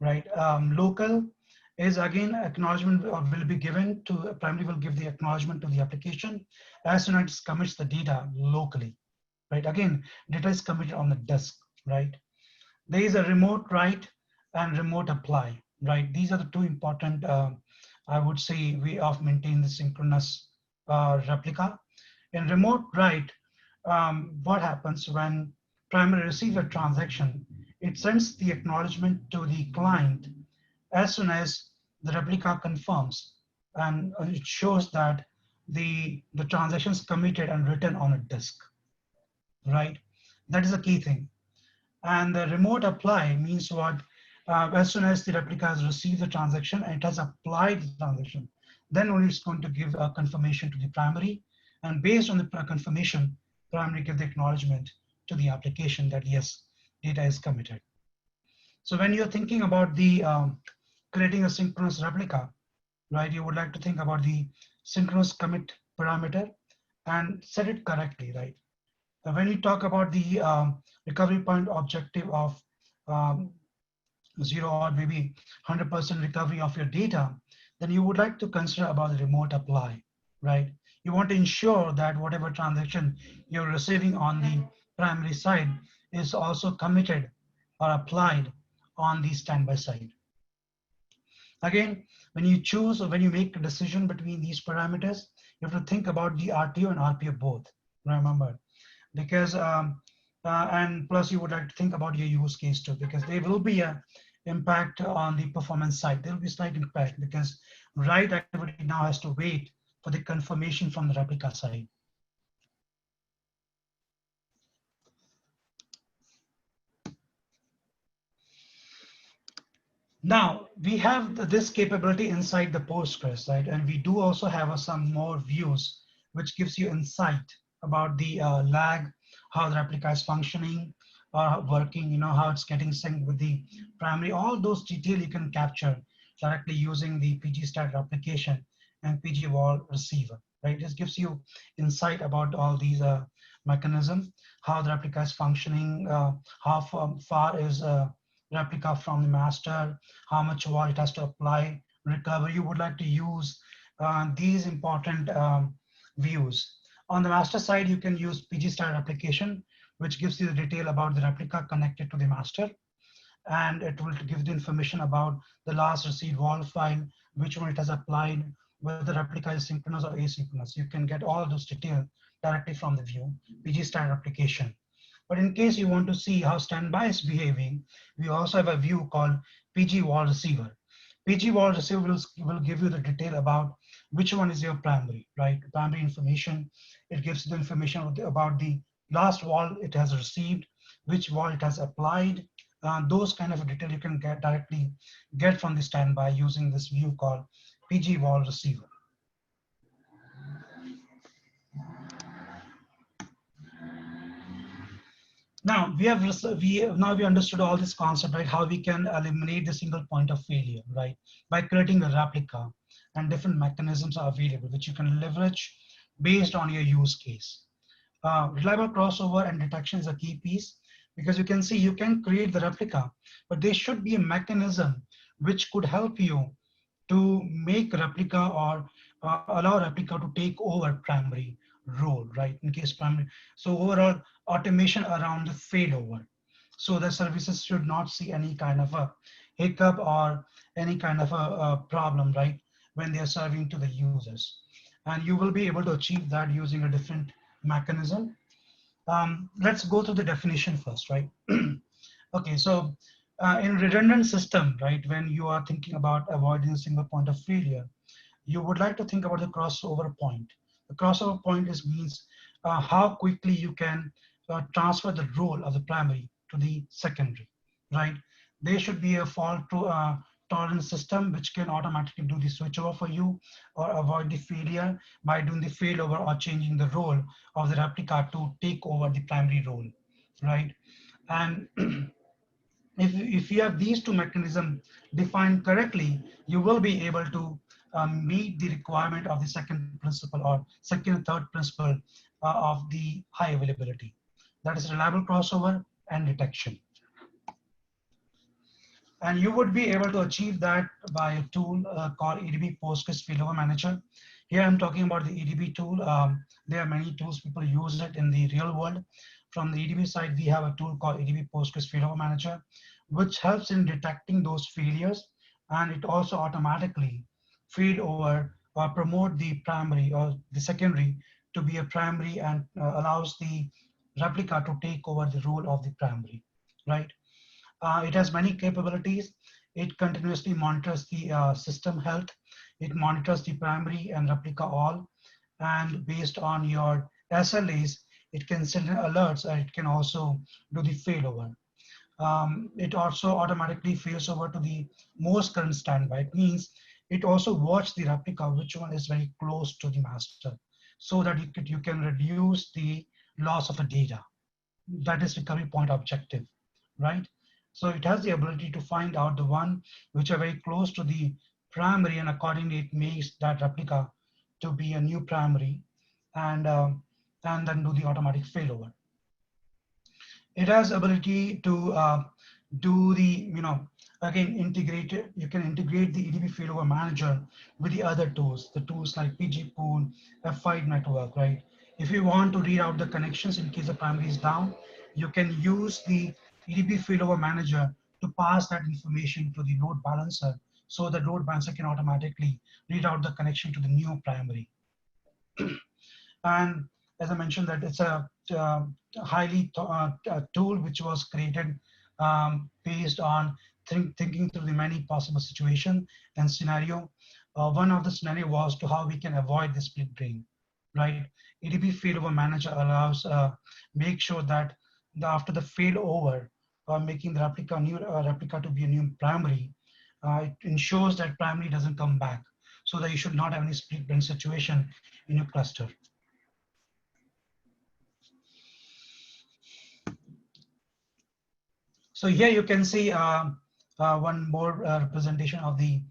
right? Local is again acknowledgement will be given to primary will give the acknowledgement to the application as soon as it commits the data locally, right? Again, data is committed on the disk, right? There is a remote write and remote apply, right? These are the two important, I would say, way of maintaining the synchronous replica. In remote write, what happens when primary receives a transaction, it sends the acknowledgement to the client as soon as the replica confirms, and it shows that the transaction is committed and written on a disk, right? That is a key thing. And the remote apply means what? As soon as the replica has received the transaction and it has applied the transaction, then only it's going to give a confirmation to the primary. And based on the confirmation, primary give the acknowledgement to the application that yes, data is committed. So when you're thinking about the creating a synchronous replica, right, you would like to think about the synchronous commit parameter and set it correctly, right? When you talk about the recovery point objective of 0 or maybe 100% recovery of your data, then you would like to consider about the remote apply, right? You want to ensure that whatever transaction you're receiving on the primary side is also committed or applied on the standby side. Again, when you choose or when you make a decision between these parameters, you have to think about the RTO and RPO both, remember, because and plus you would like to think about your use case too, because there will be a impact on the performance side. There will be slight impact because write activity now has to wait for the confirmation from the replica side. Now we have this capability inside the Postgres, right? And we do also have some more views, which gives you insight about the lag, how the replica is functioning or working, how it's getting synced with the primary. All those detail you can capture directly using the pgstat replication and pgwall receiver, right? This gives you insight about all these mechanisms, how the replica is functioning, how far is replica from the master, how much WAR it has to apply, recovery you would like to use, these important views. On the master side, you can use pg-star replication, which gives you the detail about the replica connected to the master, and it will give the information about the last received wall file, which one it has applied, whether the replica is synchronous or asynchronous. You can get all of those details directly from the view, pg-star replication. But in case you want to see how standby is behaving, we also have a view called PG wall receiver. PG wall receiver will give you the detail about which one is your primary, right? Primary information. It gives you the information about the last wall it has received, which wall it has applied. Those kind of detail you can directly get from the standby using this view called PG wall receiver. Now we understood all this concept, right? How we can eliminate the single point of failure, right? By creating a replica, and different mechanisms are available which you can leverage based on your use case. Reliable crossover and detection is a key piece, because you can see you can create the replica, but there should be a mechanism which could help you to make replica or allow replica to take over primary role, right? In case primary, so overall automation around the failover, so the services should not see any kind of a hiccup or any kind of a problem, right, when they are serving to the users. And you will be able to achieve that using a different mechanism. Let's go through the definition first, right? Okay, so in redundant system, right, when you are thinking about avoiding a single point of failure, you would like to think about the crossover point. The crossover point means how quickly you can transfer the role of the primary to the secondary, right? There should be a fault tolerant system which can automatically do the switchover for you, or avoid the failure by doing the failover or changing the role of the replica to take over the primary role, right? And if you have these two mechanisms defined correctly, you will be able to meet the requirement of the second principle, or second and third principle of the high availability. That is reliable crossover and detection. And you would be able to achieve that by a tool called EDB Postgres Failover Manager. Here I'm talking about the EDB tool. There are many tools, people use it in the real world. From the EDB side, we have a tool called EDB Postgres Failover Manager, which helps in detecting those failures. And it also automatically fail over or promote the primary or the secondary to be a primary, and allows the replica to take over the role of the primary, right? It has many capabilities. It continuously monitors the system health. It monitors the primary and replica all. And based on your SLAs, it can send alerts, and it can also do the failover. It also automatically fails over to the most current standby. It means it also watch the replica, which one is very close to the master, so that you can reduce the loss of the data. That is recovery point objective, right? So it has the ability to find out the one which are very close to the primary, and accordingly it makes that replica to be a new primary, and then do the automatic failover. It has ability to do the, again, integrate. You can integrate the EDB Failover Manager with the other tools, the tools like PG Pool, F5 network, right? If you want to read out the connections in case the primary is down, you can use the EDB Failover Manager to pass that information to the load balancer, so the load balancer can automatically read out the connection to the new primary. And as I mentioned, that it's a highly tool which was created based on thinking through the many possible situation and scenario. One of the scenario was to how we can avoid the split brain, right? EDB Failover Manager allows make sure that after the failover, making the replica to be a new primary, it ensures that primary doesn't come back, so that you should not have any split brain situation in your cluster. So here you can see one more representation of the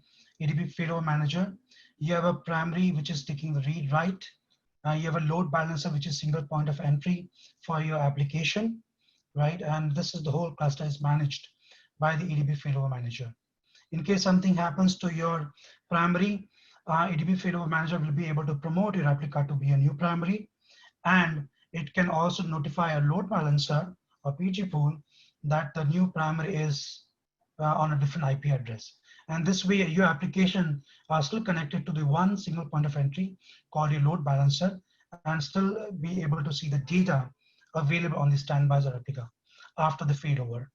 EDB Failover Manager. You have a primary which is taking the read write. You have a load balancer which is single point of entry for your application, right? And this is the whole cluster is managed by the EDB Failover Manager. In case something happens to your primary, EDB Failover Manager will be able to promote your replica to be a new primary, and it can also notify a load balancer or PG pool that the new primary is on a different IP address. And this way, your application are still connected to the one single point of entry called your load balancer, and still be able to see the data available on the standby or replica after the failover.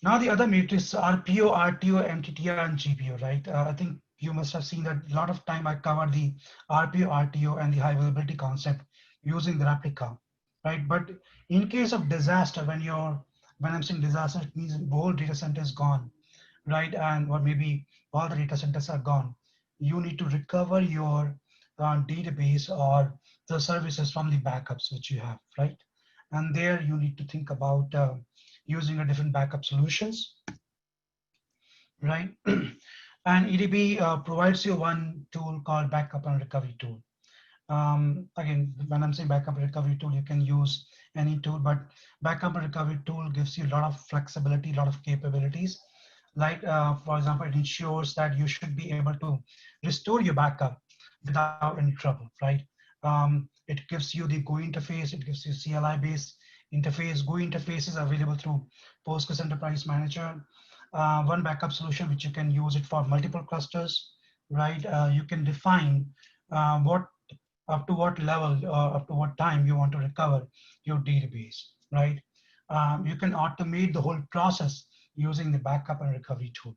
Now the other metrics are PO, RTO, MTTR, and GPO, right? I think you must have seen that a lot of time I covered the RPO, RTO, and the high availability concept using the replica, right? But in case of disaster, when I'm saying disaster, it means the whole data center is gone, right? And or maybe all the data centers are gone. You need to recover your database or the services from the backups which you have, right? And there you need to think about using a different backup solutions, right? And EDB provides you one tool called backup and recovery tool. Again, when I'm saying backup and recovery tool, you can use any tool, but backup and recovery tool gives you a lot of flexibility, a lot of capabilities. Like, for example, it ensures that you should be able to restore your backup without any trouble, right? It gives you the GUI interface, it gives you CLI-based interface. GUI interface is available through Postgres Enterprise Manager. One backup solution which you can use it for multiple clusters, right? You can define what up to what level or up to what time you want to recover your database, right? You can automate the whole process using the backup and recovery tool,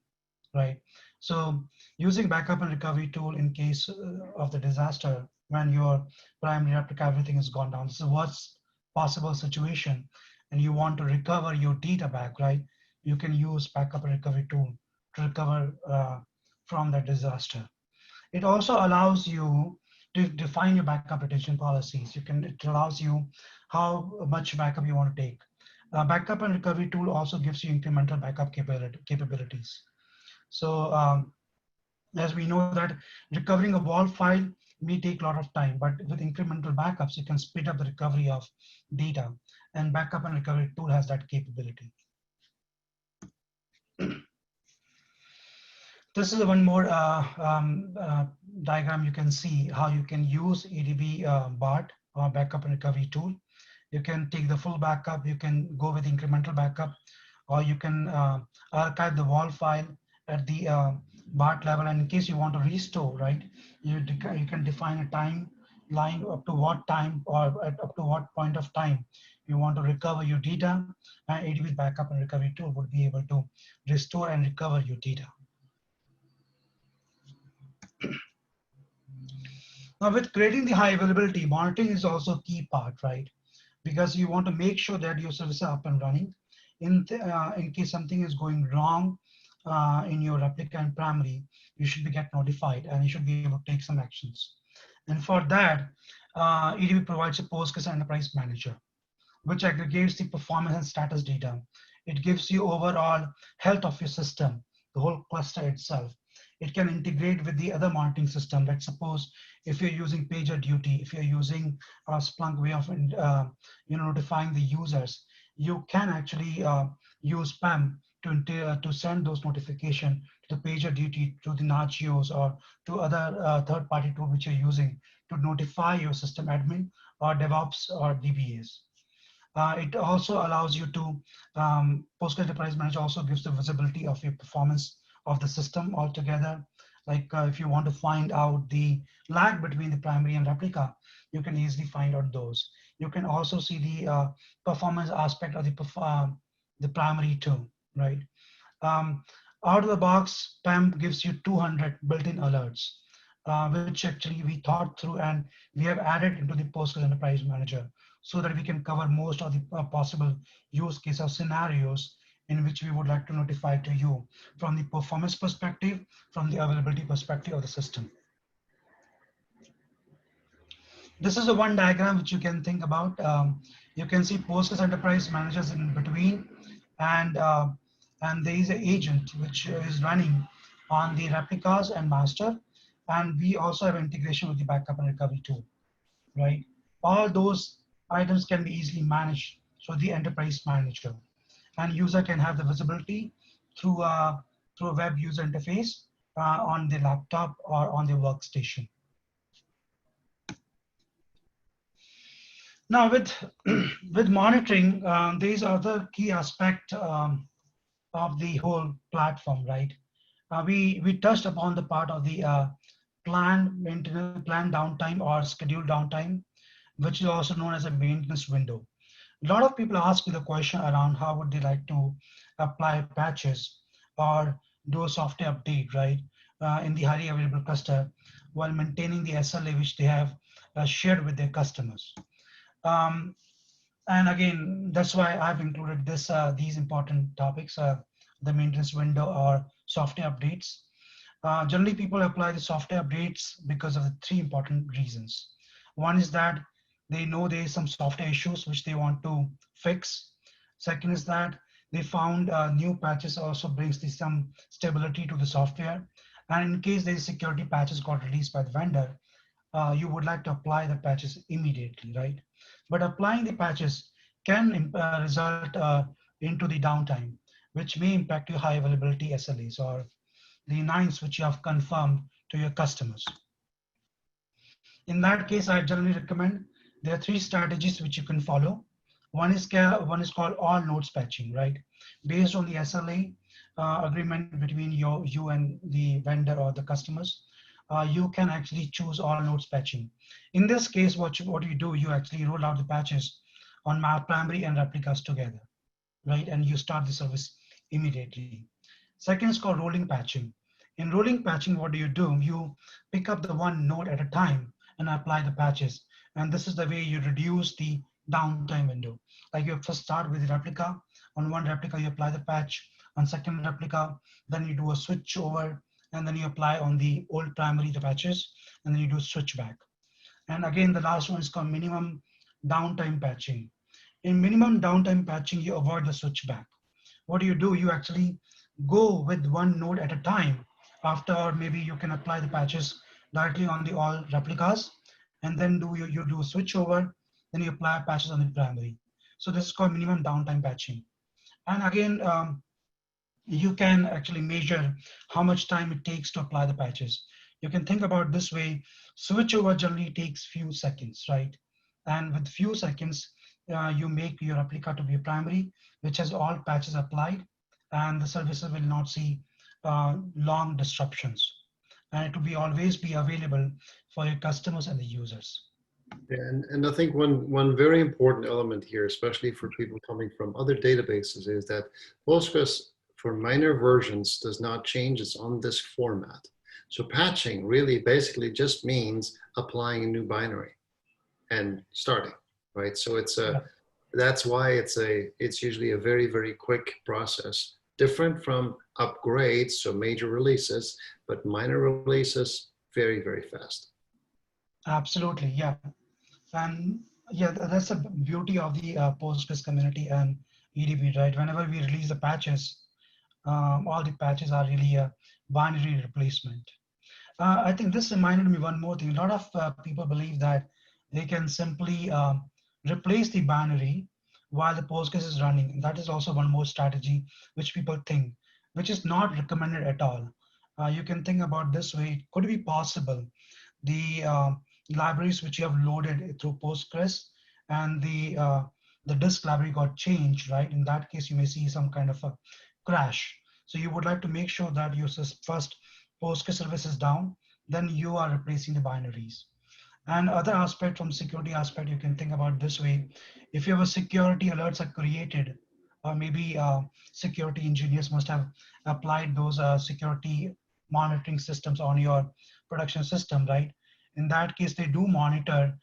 right? So using backup and recovery tool in case of the disaster, when your primary replica, everything has gone down, this is the worst possible situation, and you want to recover your data back, right? You can use backup and recovery tool to recover from that disaster. It also allows you to define your backup retention policies. It allows you how much backup you want to take. Backup and recovery tool also gives you incremental backup capabilities. So as we know that recovering a WAL file may take a lot of time, but with incremental backups, you can speed up the recovery of data, and backup and recovery tool has that capability. This is one more diagram. You can see how you can use EDB BART or backup and recovery tool. You can take the full backup, you can go with incremental backup, or you can archive the WAL file at the BART level. And in case you want to restore, right, you can define a timeline up to what time or at up to what point of time you want to recover your data. And EDB backup and recovery tool would be able to restore and recover your data. Now, with creating the high availability, monitoring is also a key part, right? Because you want to make sure that your services are up and running. In case something is going wrong in your replica and primary, you should be get notified and you should be able to take some actions. And for that, EDB provides a Postgres Enterprise Manager, which aggregates the performance and status data. It gives you overall health of your system, the whole cluster itself. It can integrate with the other monitoring system. Let's suppose if you're using PagerDuty, if you're using a Splunk way of notifying the users, you can actually use PAM to send those notifications to the PagerDuty, to the Nagios, or to other third-party tool which you're using to notify your system admin or DevOps or DBAs. It also allows you to, Postgres Enterprise Manager also gives the visibility of your performance of the system altogether. Like if you want to find out the lag between the primary and replica, you can easily find out those. You can also see the performance aspect of the primary too, right? Out of the box, PAM gives you 200 built-in alerts, which actually we thought through and we have added into the Postgres Enterprise Manager so that we can cover most of the possible use case of scenarios in which we would like to notify to you from the performance perspective, from the availability perspective of the system. This is the one diagram which you can think about. You can see Postgres Enterprise Managers in between, and there is an agent which is running on the replicas and master, and we also have integration with the backup and recovery tool, right? All those items can be easily managed through the enterprise manager. and user can have the visibility through a web user interface on the laptop or on the workstation. Now with with monitoring, these are the key aspect of the whole platform, right? We touched upon the part of the planned maintenance, planned downtime or scheduled downtime, which is also known as a maintenance window. A lot of people ask me the question around how would they like to apply patches or do a software update, right, in the highly available cluster while maintaining the SLA which they have shared with their customers. Um, and again, that's why I've included these important topics, the maintenance window or software updates. Generally, people apply the software updates because of the three important reasons. One is that they know there is some software issues which they want to fix. Second is that they found new patches also brings some stability to the software. And in case there is security patches got released by the vendor, you would like to apply the patches immediately, right? But applying the patches can result into the downtime, which may impact your high availability SLAs or the nines which you have confirmed to your customers. In that case, I generally recommend there are three strategies which you can follow. One is called all nodes patching, right? Based on the SLA agreement between you and the vendor or the customers, you can actually choose all nodes patching. In this case, what you do, you actually roll out the patches on my primary and replicas together, right? And you start the service immediately. Second is called rolling patching. In rolling patching, what do? You pick up the one node at a time and apply the patches. And this is the way you reduce the downtime window. Like you first start with the replica. On one replica, you apply the patch. On second replica, then you do a switch over, and then you apply on the old primary the patches, and then you do switch back. And again, the last one is called minimum downtime patching. In minimum downtime patching, you avoid the switch back. What do? You actually go with one node at a time. After, or maybe you can apply the patches directly on the all replicas, and then you do a switch over, then you apply patches on the primary. So this is called minimum downtime patching. And again, you can actually measure how much time it takes to apply the patches. You can think about this way: switchover generally takes few seconds, right? And with few seconds, you make your replica to be a primary, which has all patches applied, and the services will not see long disruptions. And it will be always be available for your customers and the users. And I think one very important element here, especially for people coming from other databases, is that Postgres for minor versions does not change its on-disk format. So patching really basically just means applying a new binary and starting, right? So that's why it's usually a very, very quick process, different from upgrades, so major releases, but minor releases, very, very fast. Absolutely, yeah. And yeah, that's the beauty of the Postgres community and EDB, right? Whenever we release the patches, all the patches are really a binary replacement. I think this reminded me one more thing. A lot of people believe that they can simply replace the binary while the Postgres is running. And that is also one more strategy which people think, which is not recommended at all. You can think about this way: could it be possible the libraries which you have loaded through Postgres and the disk library got changed, right? In that case, you may see some kind of a crash. So you would like to make sure that your first Postgres service is down, then you are replacing the binaries. And other aspect, from security aspect, you can think about this way: if you have a security alerts are created, or maybe security engineers must have applied those security monitoring systems on your production system, right? In that case, they do monitor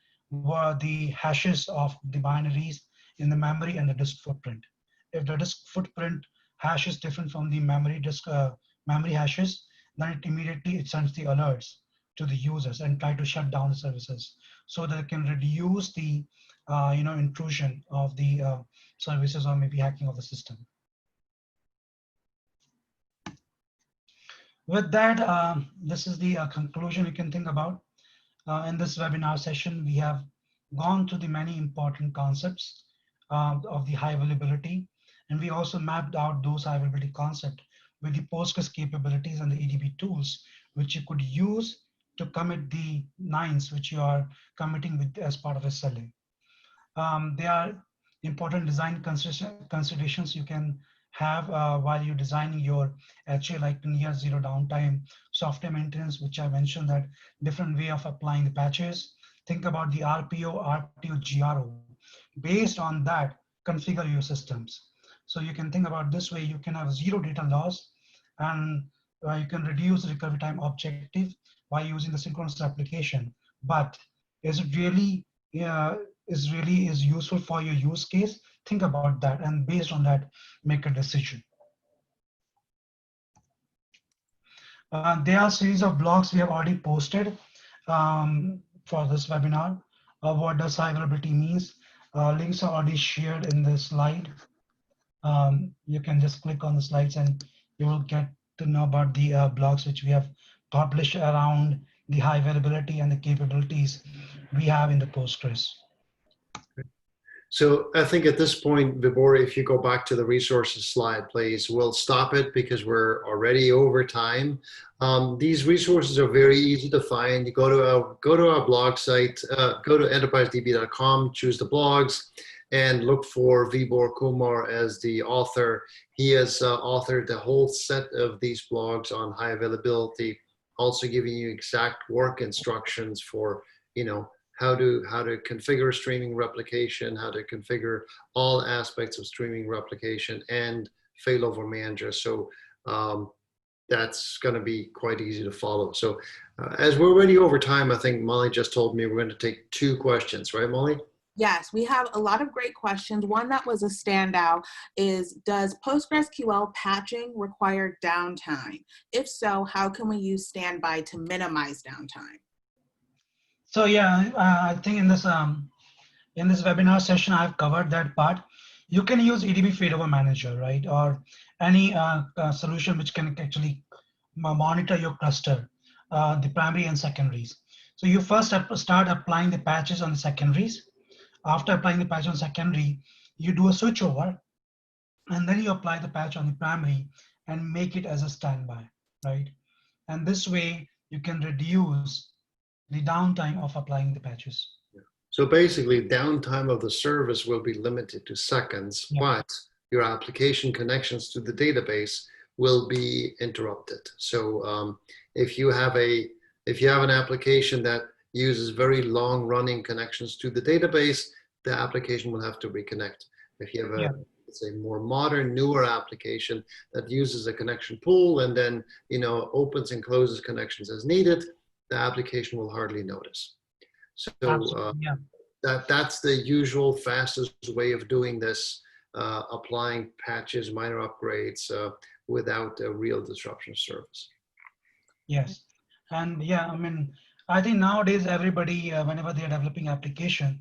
the hashes of the binaries in the memory and the disk footprint. If the disk footprint hash is different from the memory hashes, then it sends the alerts to the users and try to shut down the services so that it can reduce the intrusion of the services or maybe hacking of the system. With that, this is the conclusion you can think about. In this webinar session, we have gone through the many important concepts of the high availability And we also mapped out those high availability concept with the Postgres capabilities and the EDB tools, which you could use to commit the nines which you are committing with as part of SLA. There are important design considerations you can have while you're designing your HA, like near zero downtime software maintenance, which I mentioned that different way of applying the patches. Think about the RPO, RTO, GRO. Based on that, configure your systems. So you can think about this way, you can have zero data loss, and you can reduce recovery time objective by using the synchronous replication. But is it really is useful for your use case? Think about that, and based on that, make a decision. There are a series of blogs we have already posted for this webinar. What does high availability means? Links are already shared in the slide. You can just click on the slides and you will get to know about the blogs which we have published around the high availability and the capabilities we have in the Postgres. So I think at this point, Vibor, if you go back to the resources slide, please, we'll stop it because we're already over time. These resources are very easy to find. You go to our blog site, go to enterprisedb.com, choose the blogs, and look for Vibor Kumar as the author. He has authored the whole set of these blogs on high availability, also giving you exact work instructions for, how to configure streaming replication, how to configure all aspects of streaming replication and failover manager. So that's going to be quite easy to follow. So as we're already over time, I think Molly just told me we're going to take 2 questions, right, Molly? Yes, we have a lot of great questions. One that was a standout is, does PostgreSQL patching require downtime? If so, how can we use standby to minimize downtime? So yeah, I think in this webinar session, I've covered that part. You can use EDB Failover Manager, right? Or any solution which can actually monitor your cluster, the primary and secondaries. So you first start applying the patches on the secondaries. After applying the patch on secondary, you do a switchover, and then you apply the patch on the primary and make it as a standby, right? And this way you can reduce the downtime of applying the patches. So basically, downtime of the service will be limited to seconds, but your application connections to the database will be interrupted. So if you have an application that uses very long-running connections to the database, the application will have to reconnect. If you have let's say, more modern, newer application that uses a connection pool and then opens and closes connections as needed, the application will hardly notice. So that's the usual fastest way of doing this, applying patches, minor upgrades without a real disruption of service. Yes, and I think nowadays everybody, whenever they are developing application,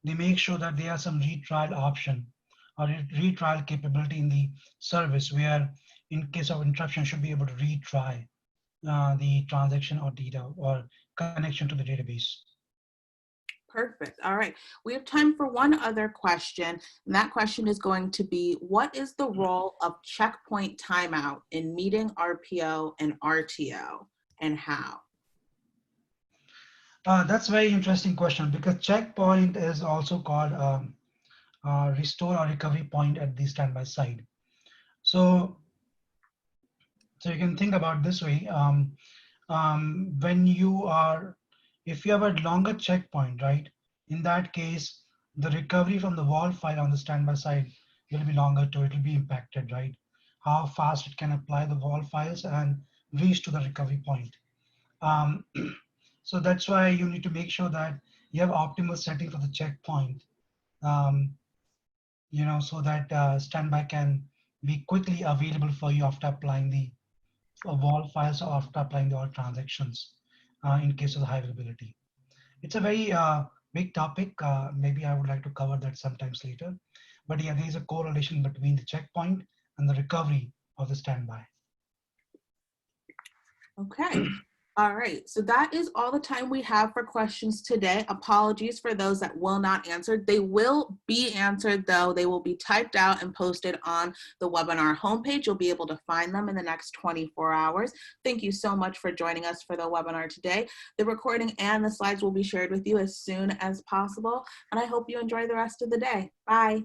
they make sure that there are some retrial option or retrial capability in the service where in case of interruption should be able to retry the transaction or data or connection to the database. Perfect. All right. We have time for one other question. And that question is going to be, what is the role of checkpoint timeout in meeting RPO and RTO, and how? That's a very interesting question, because checkpoint is also called restore or recovery point at the standby side. So you can think about this way. If you have a longer checkpoint, right? In that case, the recovery from the WAL file on the standby side will be longer too. It will be impacted, right? How fast it can apply the WAL files and reach to the recovery point. So that's why you need to make sure that you have optimal setting for the checkpoint, so that standby can be quickly available for you after applying the WAL files or after applying the all transactions in case of the high availability. It's a very big topic. Maybe I would like to cover that sometimes later. But yeah, there is a correlation between the checkpoint and the recovery of the standby. Okay. All right, so that is all the time we have for questions today. Apologies for those that will not answer. They will be answered though. They will be typed out and posted on the webinar homepage. You'll be able to find them in the next 24 hours. Thank you so much for joining us for the webinar today. The recording and the slides will be shared with you as soon as possible. And I hope you enjoy the rest of the day. Bye.